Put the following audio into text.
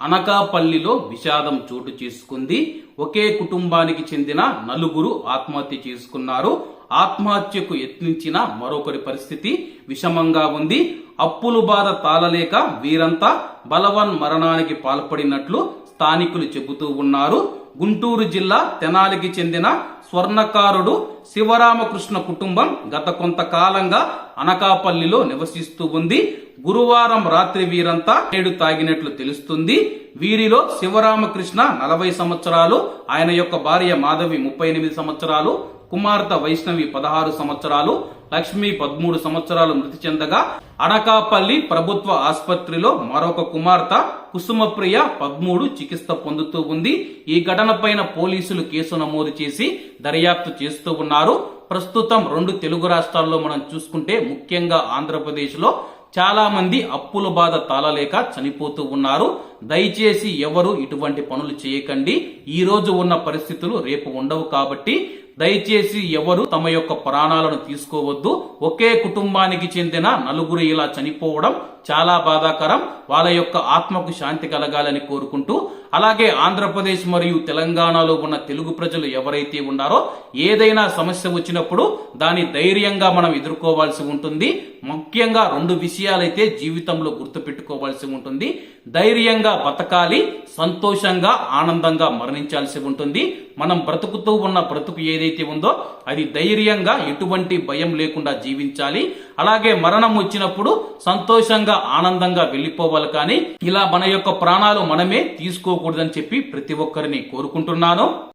అనకాపల్లిలో విషాదం చోటు చేసుకుంది. ఒకే కుటుంబానికి చెందిన నలుగురు ఆత్మహత్య చేసుకున్నారు. ఆత్మహత్యకు యత్నించిన మరొకరి పరిస్థితి విషమంగా ఉంది. అప్పులు బాధ తాళలేక వీరంతా బలవన్ మరణానికి పాల్పడినట్లు స్థానికులు చెబుతూ ఉన్నారు. గుంటూరు జిల్లా తెనాలికి చెందిన స్వర్ణకారుడు శివరామకృష్ణ కుటుంబం గత కొంతకాలంగా అనకాపల్లిలో నివసిస్తూ ఉంది. గురువారం రాత్రి వీరంతా నేడు తాగినట్లు తెలుస్తుంది. వీరిలో శివరామకృష్ణ 40 సంవత్సరాలు, ఆయన యొక్క భార్య మాధవి 38 సంవత్సరాలు, కుమార్తె వైష్ణవి 16 సంవత్సరాలు, లక్ష్మి 13 సంవత్సరాలు మృతి చెందగా అనకాపల్లి ప్రభుత్వ ఆసుపత్రిలో మరొక కుమార్తె కుసుమప్రియ 13 చికిత్స పొందుతూ ఉంది. ఈ ఘటనపైన పోలీసులు కేసు నమోదు చేసి దర్యాప్తు చేస్తూ ఉన్నారు. ప్రస్తుతం 2 తెలుగు రాష్ట్రాల్లో మనం చూసుకుంటే ముఖ్యంగా ఆంధ్రప్రదేశ్ లో చాలా మంది అప్పుల బాధ తాళలేక చనిపోతూ ఉన్నారు. దయచేసి ఎవరు ఇటువంటి పనులు చేయకండి. ఈ రోజు ఉన్న పరిస్థితులు రేపు ఉండవు కాబట్టి దయచేసి ఎవరు తమ యొక్క ప్రాణాలను తీసుకోవద్దు. ఒకే కుటుంబానికి చెందిన నలుగురు ఇలా చనిపోవడం చాలా బాధాకరం. వాళ్ళ యొక్క ఆత్మకు శాంతి కలగాలని కోరుకుంటూ, అలాగే ఆంధ్రప్రదేశ్ మరియు తెలంగాణలో ఉన్న తెలుగు ప్రజలు ఎవరైతే ఉన్నారో ఏదైనా సమస్య వచ్చినప్పుడు దాన్ని ధైర్యంగా మనం ఎదుర్కోవాల్సి ఉంటుంది. ముఖ్యంగా 2 విషయాలైతే జీవితంలో గుర్తుపెట్టుకోవాల్సి ఉంటుంది. ధైర్యంగా బతకాలి, సంతోషంగా ఆనందంగా మరణించాల్సి ఉంటుంది. మనం బ్రతుకుతూ ఉన్న బ్రతుకు ఏదైతే ఉందో అది ధైర్యంగా ఎటువంటి భయం లేకుండా జీవించాలి. అలాగే మరణం వచ్చినప్పుడు సంతోషంగా ఆనందంగా వెళ్ళిపోవాలి. కానీ ఇలా మన యొక్క ప్రాణాలు మనమే తీసుకోకూడదని చెప్పి ప్రతి ఒక్కరిని కోరుకుంటున్నాను.